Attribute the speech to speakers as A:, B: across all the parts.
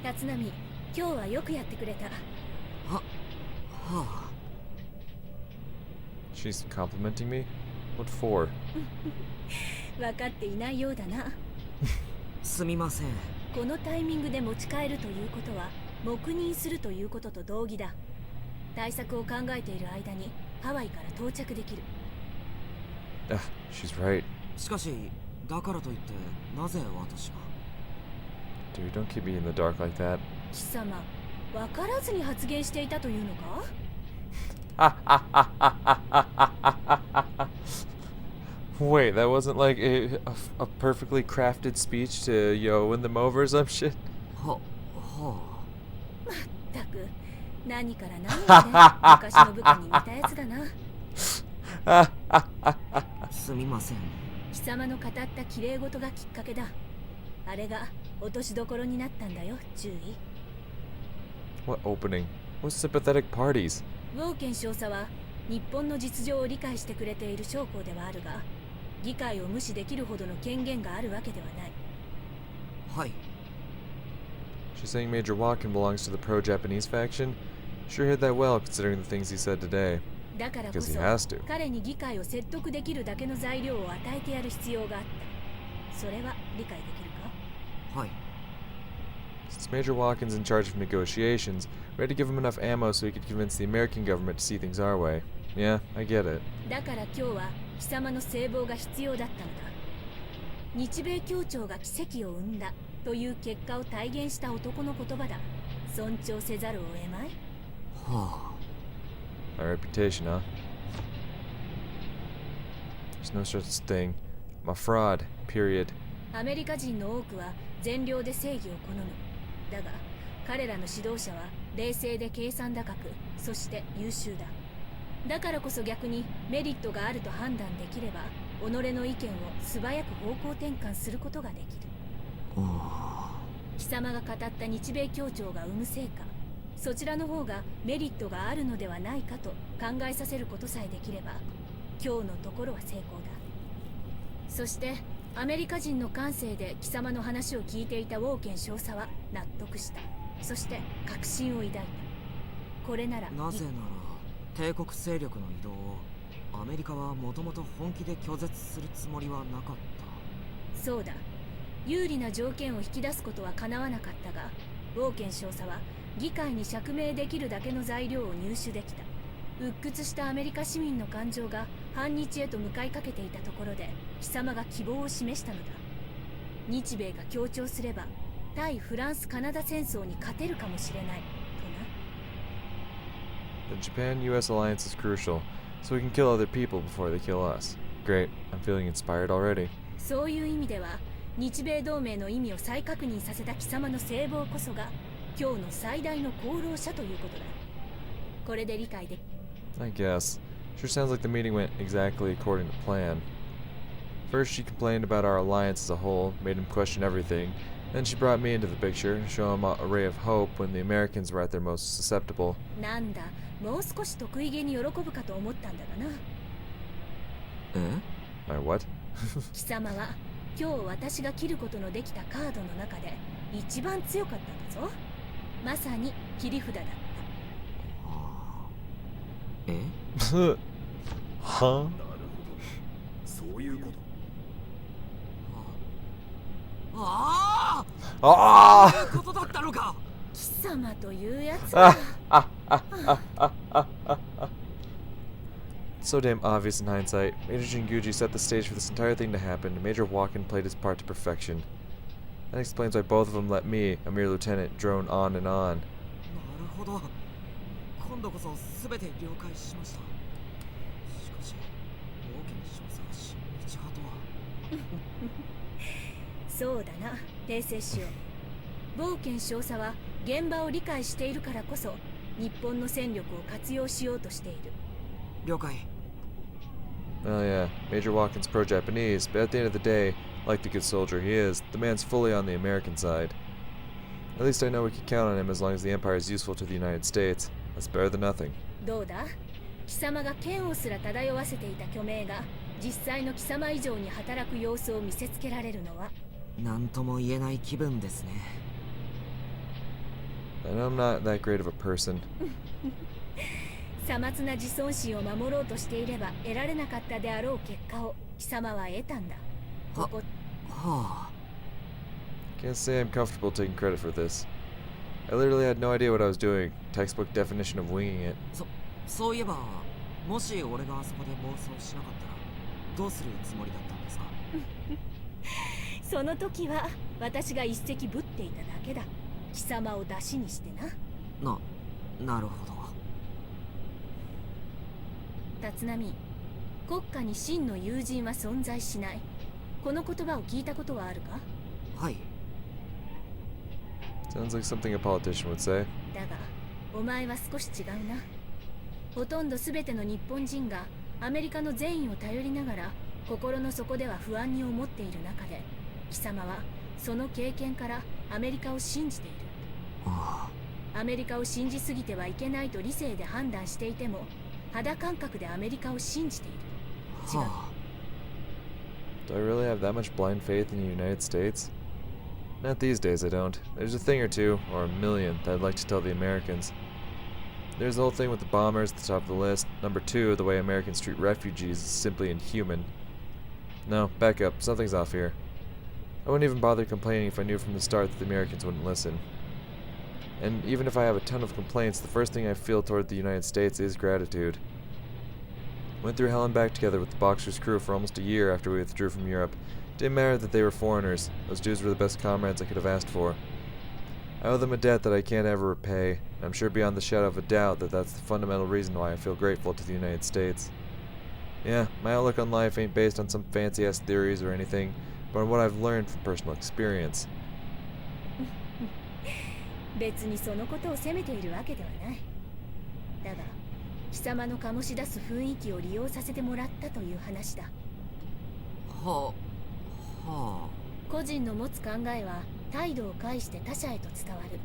A: 立浪、今日はよくやってくれた。
B: はあ。
C: She's complimenting me? What for?
A: 分かっていないようだな。
B: すみません。
A: このタイミングで持ち帰るということは黙認するということと同義だ。対策を考えている間にハワイから到着できる。
C: She's right.
B: しかし、だからといってなぜ私が。
C: Dude, don't keep me in the dark like that.
A: 貴様、分からずに発言していたというのか？Wait,
C: that wasn't like a perfectly crafted speech to win them over or some shit?
B: は
A: まったく、何から何まで昔の部下に似たやつだな。
B: すみません。
A: 貴様の語った綺麗事がきっかけだ。あれが落としどころになったんだよ、注意。
C: What opening? What sympathetic parties?
A: ウォーケン少佐は日本の実情を理解してくれている将校ではあるが、議会を無視できるほどの権限があるわけではない。
B: はい。
C: She's saying Major Walken belongs to the pro-Japanese faction? Sure hit that well considering the things he said today.
A: だからこ
C: Because he
A: そ
C: has to.
A: 彼に議会を説得できるだけの材料を与えてやる必要があった。それは理解できるか？
B: はい。
C: Since Major Walken's in charge of negotiations, we had to give him enough ammo so he could convince the American government to see things our way. Yeah, I get it.
A: だから今日は貴様の聖望が必要だったのだ。日米協調が奇跡を生んだという結果を体現した男の言葉だ。尊重せざるを得まい。
B: はあ。
C: My reputation, huh? There's no such thing. I'm a fraud, period.
A: アメリカ人の多くは善良で正義を好む。だが彼らの指導者は冷静で計算高く、そして優秀だ。だからこそ逆にメリットがあると判断できれば、己の意見を素早く方向転換することができる。貴様が語った日米協調が生む成果、そちらの方がメリットがあるのではないかと考えさせることさえできれば、今日のところは成功だ。そしてアメリカ人の感性で貴様の話を聞いていたウォーケン少佐は納得した。そして確信を抱いた。これなら
B: なぜなら帝国勢力の移動をアメリカはもともと本気で拒絶するつもりはなかった。
A: そうだ。有利な条件を引き出すことは叶わなかったが、ウォーケン少佐は議会に釈明できるだけの材料を入手できた。鬱屈したアメリカ市民の感情が反日へと向かいかけていたところで、貴様が希望を示したのだ。日米が協調すれば対フランス・カナダ戦争に勝てるかもしれないとな。
C: The Japan-US alliance is crucial, so we can kill other people before they kill us. Great, I'm feeling inspired already.
A: そういう意味では日米同盟の意味を再確認させた貴様の聖望こそが今日の最大の功労者ということだ。これで理解でき
C: I guess. Sure sounds like the meeting went exactly according to plan. First, she complained about our alliance as a whole, made him question everything. Then she brought me into the picture, show him a ray of hope when the Americans were at their most susceptible.
A: なんだ、もう少し得意げに喜ぶかと思ったんだがな。
B: え？
C: My what?
A: 貴様は今日私が切ることのできたカードの中で一番強かったんだぞ。まさに切り札だった。
B: え？Huh?
D: そういうこと。
B: ああ！
C: Ah!
B: そういうことだったのか。
A: 貴様というやつは
C: So damn obvious in hindsight. Major Jinguji set the stage for this entire thing to happen, and Major Walken played his part to perfection. That explains why both of them let me, a mere lieutenant, drone on and on.
B: なるほど。今度こそ全て了解しました。しかし、ウォーケン少佐が親日派とは。
A: そうだな、訂正しよう。冒険少佐は現場を理解しているからこそ日本の戦力を活用しようとしている。
B: 了解。
C: Oh yeah, Major Walken's pro-Japanese, but at the end of the day, like the good soldier he is, the man's fully on the American side. At least I know we can count on him as long as the Empire is useful to the United States. That's better than nothing.
A: どうだ、貴様が剣をすら漂わせていた虚名が実際の貴様以上に働く様子を見せつけられるのは。
B: なんとも言えない気分ですね。
C: I know I'm not that great of a person.
A: さまつな自尊心を守ろうとしていれば得られなかったであろう結果を貴様は得たんだ。ここ
B: はあ
C: Can't say I'm comfortable taking credit for this. I literally had no idea what I was doing. Textbook definition of winging it.
B: そういえば、もし俺があそこで暴走しなかったらどうするつもりだったんですか？
A: その時は私が一石ぶっていただけだ。貴様を出しにしてな。
B: なるほど。
A: 立浪、国家に真の友人は存在しない。この言葉を聞いたことはあるか？
B: はい。
C: Sounds like something a politician would say.
A: だがお前は少し違うな。ほとんど全ての日本人がアメリカの善意を頼りながら心の底では不安に思っている中で、貴様はその経験からアメリカを信じている。
B: あ
A: アメリカを信じすぎてはいけないと理性で判断していても、肌感覚でアメリカを信じている。違う。
B: はあ
C: Do I really have that much blind faith in the United States? Not these days, I don't. There's a thing or two, or a million, that I'd like to tell the Americans. There's the whole thing with the bombers at the top of the list. Number 2, the way Americans treat refugees is simply inhuman. No, back up. Something's off here. I wouldn't even bother complaining if I knew from the start that the Americans wouldn't listen. And even if I have a ton of complaints, the first thing I feel toward the United States is gratitude. Went through hell and back together with the Boxer's crew for almost a year after we withdrew from Europe. Didn't matter that they were foreigners. Those dudes were the best comrades I could have asked for. I owe them a debt that I can't ever repay, and I'm sure beyond the shadow of a doubt that that's the fundamental reason why I feel grateful to the United States. Yeah, my outlook on life ain't based on some fancy-ass theories or anything, but on what I've learned from personal experience.
A: 別にそのことを責めているわけではない。だが貴様の醸し出す雰囲気を利用させてもらったという話だ。
B: はあ
A: 個人の持つ考えは態度を介して他者へと伝わる。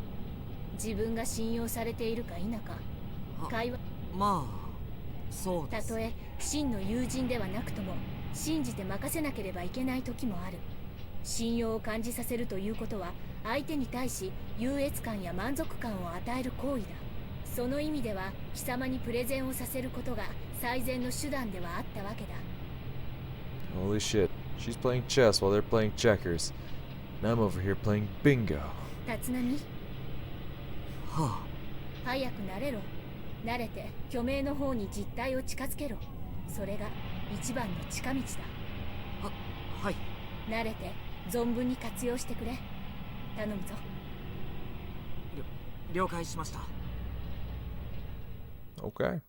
A: 自分が信用されているか否か、会話、
B: まあそうです。
A: たとえ真の友人ではなくとも信じて任せなければいけない時もある。信用を感じさせるということは相手に対し優越感や満足感を与える行為だ。その意味では貴様にプレゼンをさせることが最善の手段ではあったわけだ。
C: Holy shit, she's playing chess while they're playing checkers. And I'm over here playing bingo.
A: 立浪、
B: は
A: 早く慣れろ。慣れて虚名の方に実態を近づけろ。それが一番の近道だ。
B: あはい。
A: 慣れて存分に活用してくれ。頼むぞ。
B: 了解しました。
C: Okay.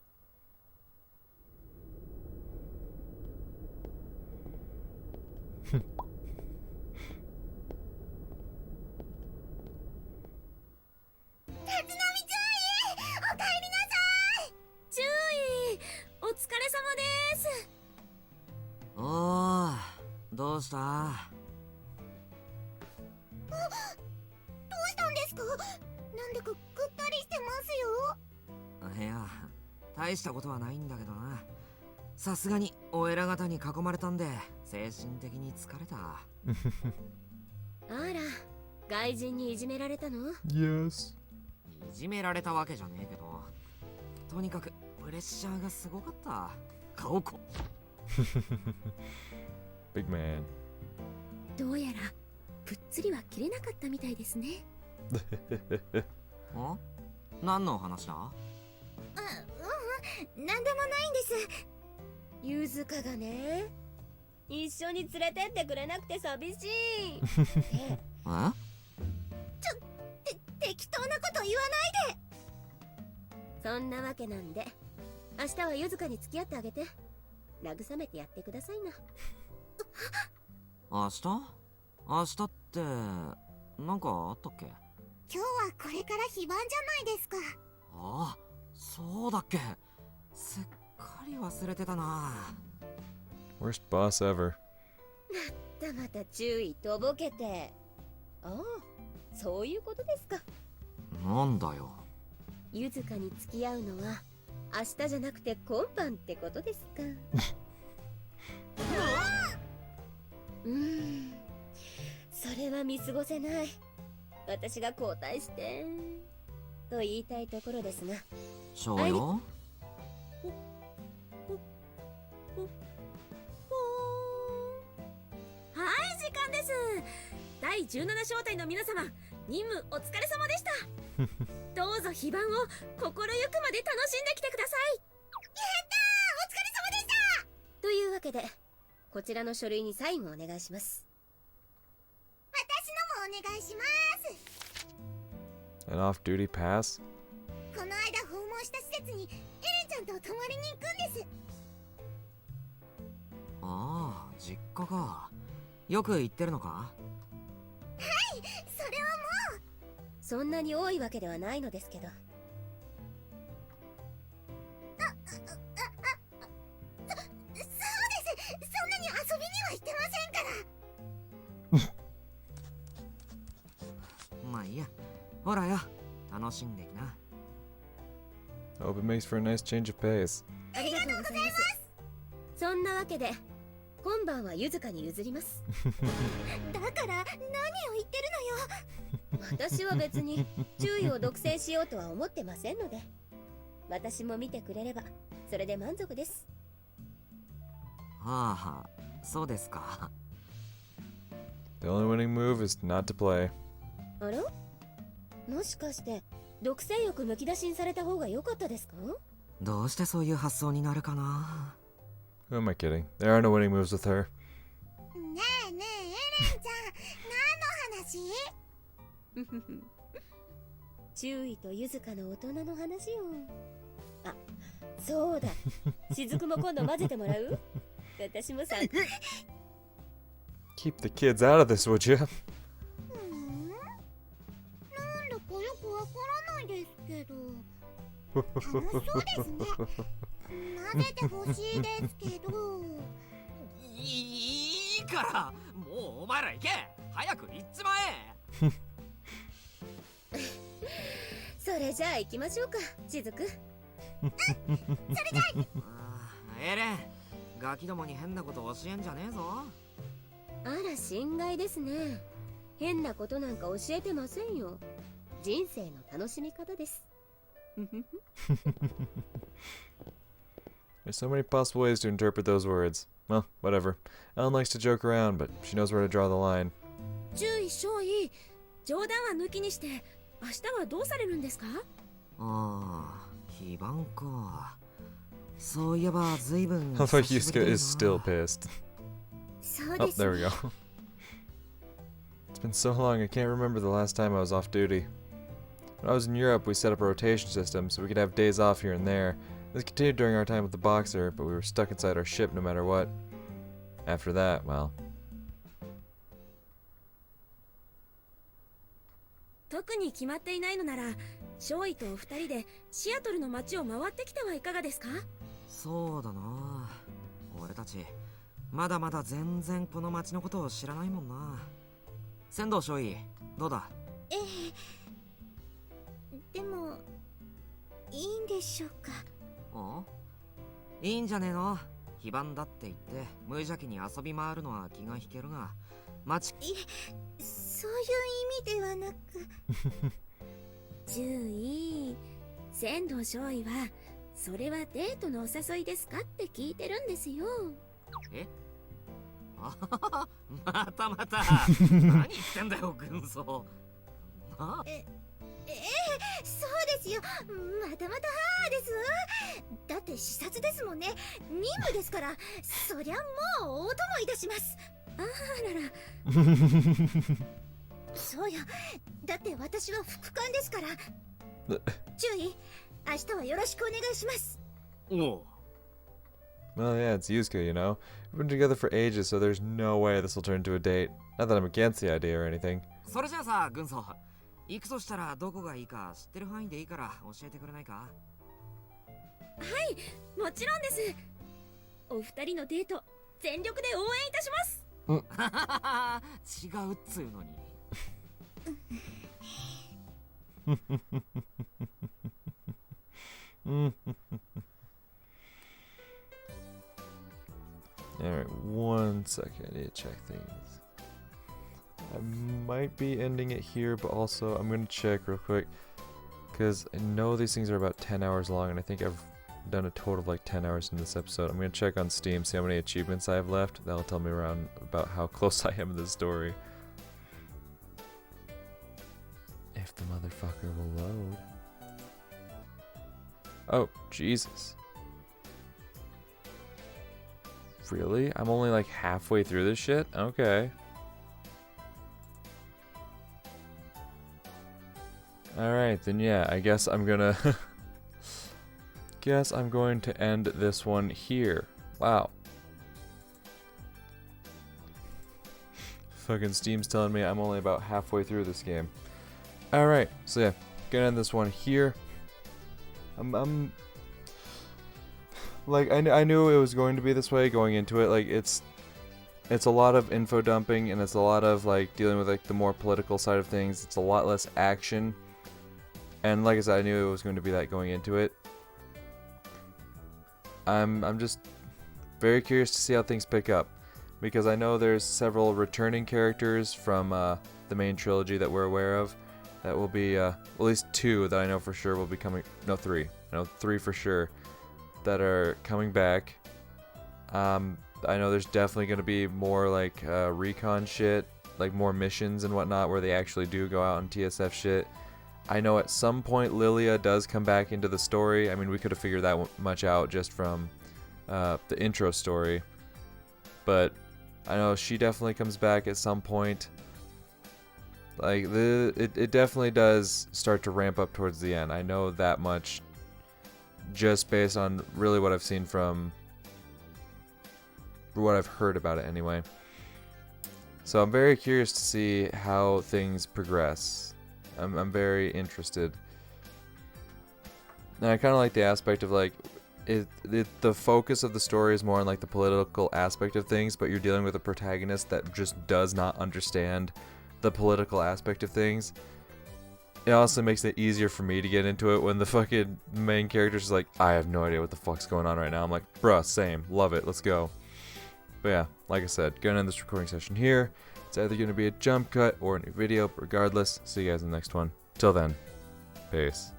A: 注意、お疲れ様です。
B: おー、どうした？
E: どうしたんですか？なんだかぐったりしてますよ。
B: いや、大したことはないんだけどな。さすがにお偉方に囲まれたんで精神的に疲れた。
E: あら、外人にいじめられたの？
C: Yes.
B: いじめられたわけじゃねえけど、とにかくプレッシャーがすごかった。顔こ。
C: Big man.
E: どうやらぷっつりは切れなかったみたいですね。
B: ん？何の話だ？
E: なんでもないんです。ゆずかがね、一緒に連れてってくれなくて寂しい。
B: え？
E: 適当なこと言わないで。そんなわけなんで、明日はゆずかに付き合ってあげて、慰めてやってくださいな。
B: 明日？明日ってなんかあったっけ？
E: 今日はこれから非番じゃないですか。
B: ああ、そうだっけ。すっかり忘れてたな。
C: Worst boss ever.
E: また注意とぼけて。ああ、そういうことですか。
B: なんだよ。
E: ゆずかに付き合うのは明日じゃなくて今晩ってことですか。それは見過ごせない。私が交代して。と言いたいところですが。
B: そうよ。
E: はい、時間です。第17小隊の皆様、任務お疲れ様でした。どうぞ非番を心ゆくまで楽しんできてください。やったー、お疲れ様でした。というわけで、こちらの書類にサインをお願いします。私のもお願いします。
C: An off-duty pass?
E: この間訪問した施設にエレンちゃんと泊まりに行くんです。
B: ああ、実家か。よく行ってるのか？
E: はい、それはもう。そんなに多いわけではないのですけど。そうです。そんなに遊びには行ってませんから。
B: まあいいや。ほらよ、楽しんできな。
C: Hope it makes for a nice change of pace.
E: ありがとうございます。そんなわけで今晩はゆずかに譲ります。だから何を言ってるのよ。私は別に注意を独占しようとは思ってませんので、私も見てくれればそれで満足です。
B: はあはあ、そうですか。
C: The only winning move is not to play.
E: あら、もしかして独占欲むき出しにされた方が良かったですか？
B: どうしてそういう発想になるかな。
C: Who am I kidding? There are no winning moves with her.
E: ねえねえ、エレンちゃん、何の話？注意とゆずかの大人の話よ。あ、そうだ。雫も今度混ぜてもらう？私もさ。
C: Keep the kids out of this, would you?
E: なんだかよくわからないですけど。楽しそうですね。混ぜてほしいですけど。
B: いいからもうお前ら行け。早く行っちまえ。
E: それじゃあ行きましょうか、雫。それじゃあ。
B: エレン、ガキどもに変なこと教えんじゃねえぞ。
E: あら、心外ですね。変なことなんか教えてませんよ。人生の楽しみ方です。
C: There's so many possible ways to interpret those words. Well, whatever. Ellen likes to joke around, but she knows where to draw the line.
E: 注意少尉、冗談は抜きにして明日はどうされるんですか？
B: ああ、非番か。そういえば随分
C: I thought Yusuke is still pissed.
E: そう
C: Oh,
E: です。
C: there we go. It's been so long, I can't remember the last time I was off duty. When I was in Europe, we set up a rotation system so we could have days off here and there. This continued during our time with the Boxer, but we were stuck inside our ship no matter what. After that, well...
E: 特に決まっていないのなら、少尉とお二人でシアトルの街を回ってきてはいかがですか？
B: そうだな。俺たちまだまだ全然この街のことを知らないもんな。仙道少尉、どうだ？
E: ええ。でもいいんでしょうか？
B: お？いいんじゃねえの。非番だって言って無邪気に遊び回るのは気が引けるが、街。
E: いえ、そういう意味ではなく。注意、仙道少尉はそれはデートのお誘いですかって聞いてるんですよ。
B: え？あはは、またまた何言ってんだよ軍曹。な？
E: そうですよ。またまたですだって視察ですもんね。任務ですから。そりゃもうお供いたします。あらら。そうよ。だって私は副官ですから。注意、明日はよろしくお願いします。
B: おう。
C: Well, yeah, it's Yusuke, you know. We've been together for ages, so there's no way this will turn into a date. Not that I'm against the idea or anything.
B: それじゃあさ、軍曹。行くとしたらどこがいいか知ってる範囲でいいから教えてくれないか？
E: はい、もちろんです。お二人のデート全力で応援いたします。
B: 違うっつうのに。
C: Alright, 1 second. I need to check things. I might be ending it here, but also I'm going to check real quick. Because I know these things are about 10 hours long, and I think I've done a total of like 10 hours in this episode. I'm going to check on Steam, see how many achievements I have left. That'll tell me around about how close I am to the story. If the motherfucker will load. Oh, Jesus. Really? I'm only like halfway through this shit? Okay. Alright, then yeah, I guess I'm gonna... guess I'm going to end this one here. Wow. Fucking Steam's telling me I'm only about halfway through this game. Alright, so yeah, gonna end this one here. I'm like, I knew it was going to be this way going into it. Like, it's a lot of info dumping, and it's a lot of like dealing with like the more political side of things. It's a lot less action, and like I said, I knew it was going to be that going into it. I'm just very curious to see how things pick up, because I know there's several returning characters from the main trilogy that we're aware of. That will be at least 2 that I know for sure will be coming. No, 3. I know 3 for sure that are coming back. I know there's definitely going to be more like recon shit, like more missions and whatnot where they actually do go out and TSF shit. I know at some point Lilia does come back into the story. I mean, we could have figured that much out just from the intro story. But I know she definitely comes back at some point. Like, it definitely does start to ramp up towards the end. I know that much just based on really what I've seen from... what I've heard about it anyway. So I'm very curious to see how things progress. I'm very interested. And I kind of like the aspect of like the focus of the story is more on like the political aspect of things, but you're dealing with a protagonist that just does not understand the political aspect of things. It also makes it easier for me to get into it when the fucking main character's is like, I have no idea what the fuck's going on right now. I'm like, bruh, same, love it, let's go. But yeah, like I said, gonna end this recording session here. It's either gonna be a jump cut or a new video, but regardless, see you guys in the next one. Till then, peace.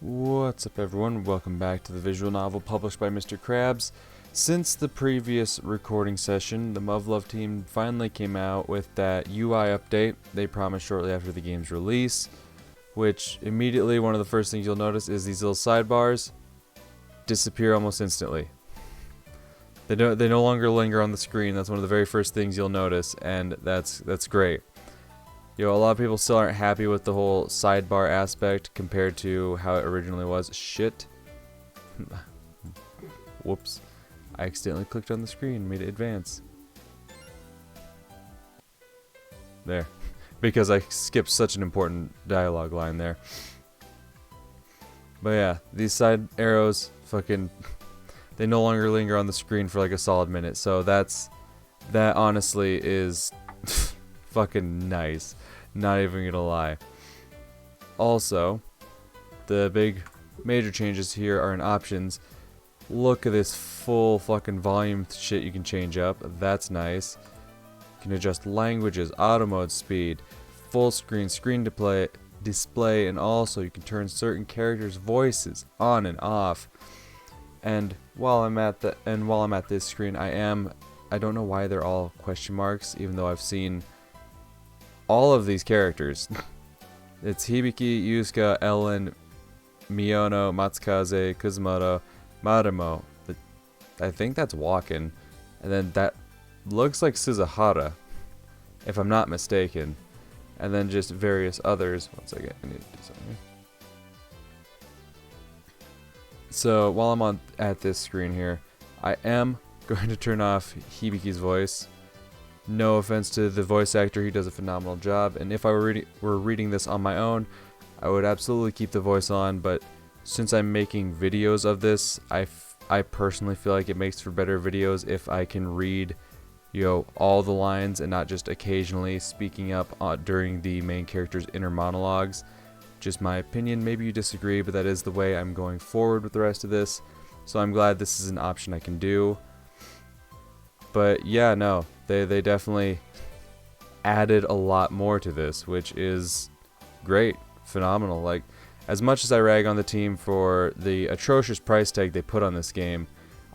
C: What's up everyone, welcome back to the visual novel published by Mr. Krabs. Since the previous recording session, the Muv-Luv team finally came out with that UI update they promised shortly after the game's release, which immediately one of the first things you'll notice is these little sidebars disappear almost instantly. They no longer linger on the screen. That's one of the very first things you'll notice, and that's great. You know, a lot of people still aren't happy with the whole sidebar aspect compared to how it originally was. Shit. Whoops. I accidentally clicked on the screen and made it advance. There. Because I skipped such an important dialogue line there. But yeah, these side arrows fucking... they no longer linger on the screen for like a solid minute. So that honestly is fucking nice. Not even gonna lie. Also, the big major changes here are in options. Look at this full fucking volume shit you can change up. That's nice. You can adjust languages, auto mode speed, full screen, screen display, and also you can turn certain characters' voices on and off. And while I'm at this screen, I don't know why they're all question marks, even though I've seen all of these characters. It's Hibiki, Yusuke, Ellen, Miyono, Matsukaze, Kuzumoto, Marumo. I think that's Walken. And then that looks like Suzuhara, if I'm not mistaken. And then just various others. One second, I need to do something. So while I'm at this screen here, I am going to turn off Hibiki's voice. No offense to the voice actor, he does a phenomenal job. And if I were reading this on my own, I would absolutely keep the voice on. But since I'm making videos of this, I personally feel like it makes for better videos if I can read, you know, all the lines and not just occasionally speaking up during the main character's inner monologues. Just my opinion, maybe you disagree, but that is the way I'm going forward with the rest of this. So I'm glad this is an option I can do. But yeah, no, they definitely added a lot more to this, which is great, phenomenal. Like, as much as I rag on the team for the atrocious price tag they put on this game,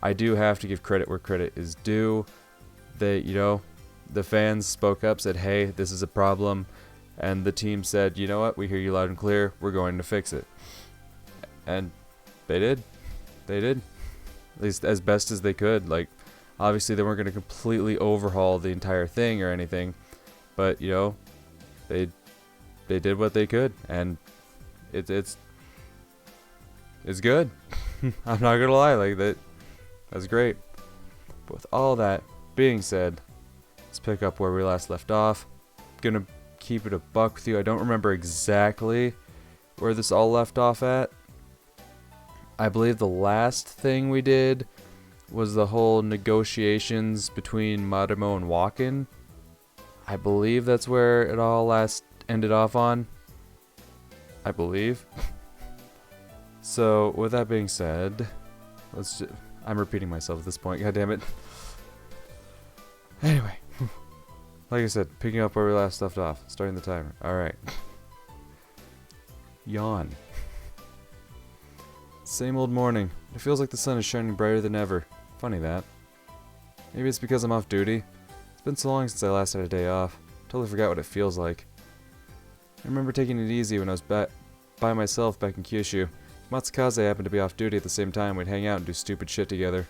C: I do have to give credit where credit is due. They, you know, the fans spoke up, said, hey, this is a problem. And the team said, you know what, we hear you loud and clear, we're going to fix it. And they did. They did. At least as best as they could. Like, obviously they weren't going to completely overhaul the entire thing or anything. But, you know, they did what they could. And it's good. I'm not going to lie, like, that's great. But with all that being said, let's pick up where we last left off. Gonna keep it a buck with you. I don't remember exactly where this all left off at. I believe the last thing we did was the whole negotiations between Marumo and Wakin. I believe that's where it all last ended off on. I believe. So, with that being said, I'm repeating myself at this point, god damn it. Anyway, like I said, picking up where we last left off, starting the timer. Alright. Yawn. Same old morning. It feels like the sun is shining brighter than ever. Funny that. Maybe it's because I'm off duty. It's been so long since I last had a day off. Totally forgot what it feels like. I remember taking it easy when I was by myself back in Kyushu. Matsukaze happened to be off duty at the same time. We'd hang out and do stupid shit together.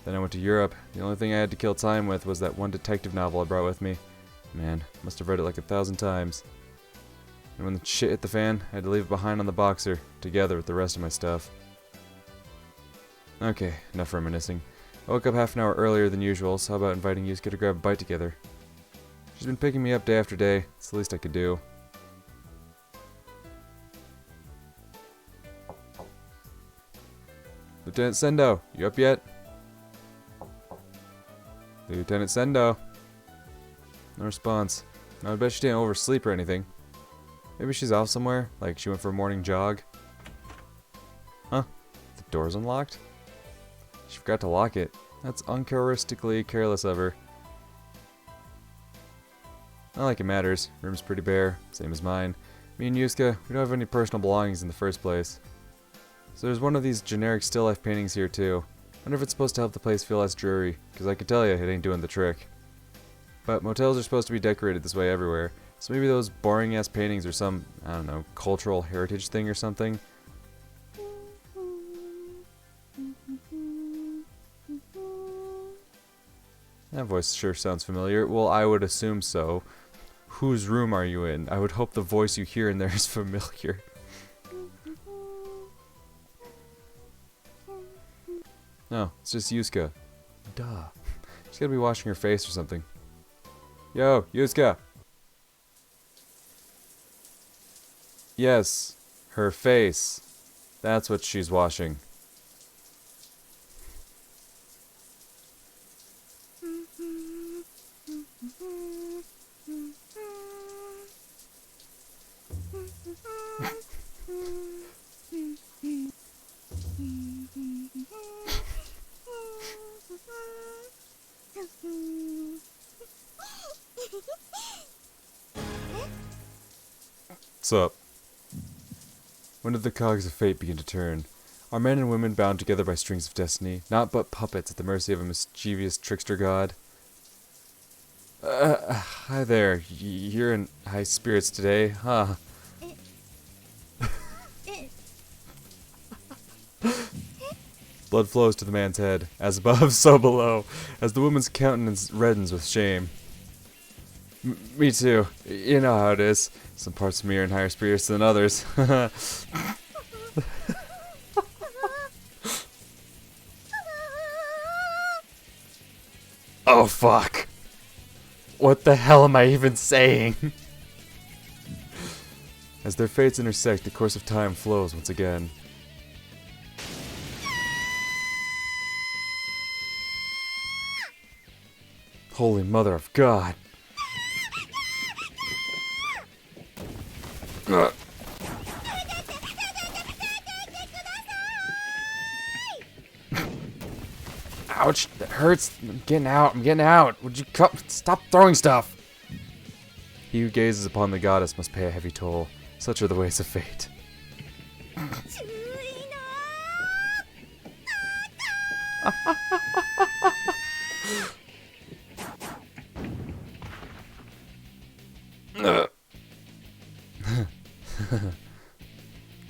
C: Then I went to Europe. The only thing I had to kill time with was that one detective novel I brought with me. Man, must have read it like 1,000 times. And when the shit hit the fan, I had to leave it behind on the boxer, together with the rest of my stuff. Okay, enough reminiscing. I woke up half an hour earlier than usual, so how about inviting Yusuke to grab a bite together? She's been picking me up day after day. It's the least I could do. Lieutenant Sendo, you up yet? Lieutenant Sendo. No response. I bet she didn't oversleep or anything. Maybe she's off somewhere, like she went for a morning jog. Huh? The door's unlocked? She forgot to lock it. That's uncharacteristically careless of her. Not like it matters. Room's pretty bare, same as mine. Me and Yusuke, we don't have any personal belongings in the first place. So there's one of these generic still life paintings here too. Wonder if it's supposed to help the place feel less dreary, because I can tell you it ain't doing the trick. But motels are supposed to be decorated this way everywhere, so maybe those boring ass paintings are some, I don't know, cultural heritage thing or something. That voice sure sounds familiar. Well, I would assume so. Whose room are you in? I would hope the voice you hear in there is familiar. No, it's just Yusuke. Duh. She's gotta be washing her face or something. Yo, Yusuke! Yes, her face. That's what she's washing. What's up? When did the cogs of fate begin to turn? Are men and women bound together by strings of destiny, not but puppets at the mercy of a mischievous trickster god? Hi there. You're in high spirits today, huh? Blood flows to the man's head, as above, so below, as the woman's countenance reddens with shame. Me too. You know how it is. Some parts of me are in higher spirits than others. Oh fuck. What the hell am I even saying? As their fates intersect, the course of time flows once again. Holy mother of God. Ouch, that hurts. I'm getting out. Would you stop throwing stuff? He who gazes upon the goddess must pay a heavy toll. Such are the ways of fate.
E: 注意の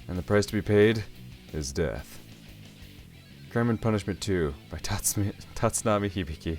C: And the price to be paid is death. Crime and Punishment 2 by Tatsunami Hibiki.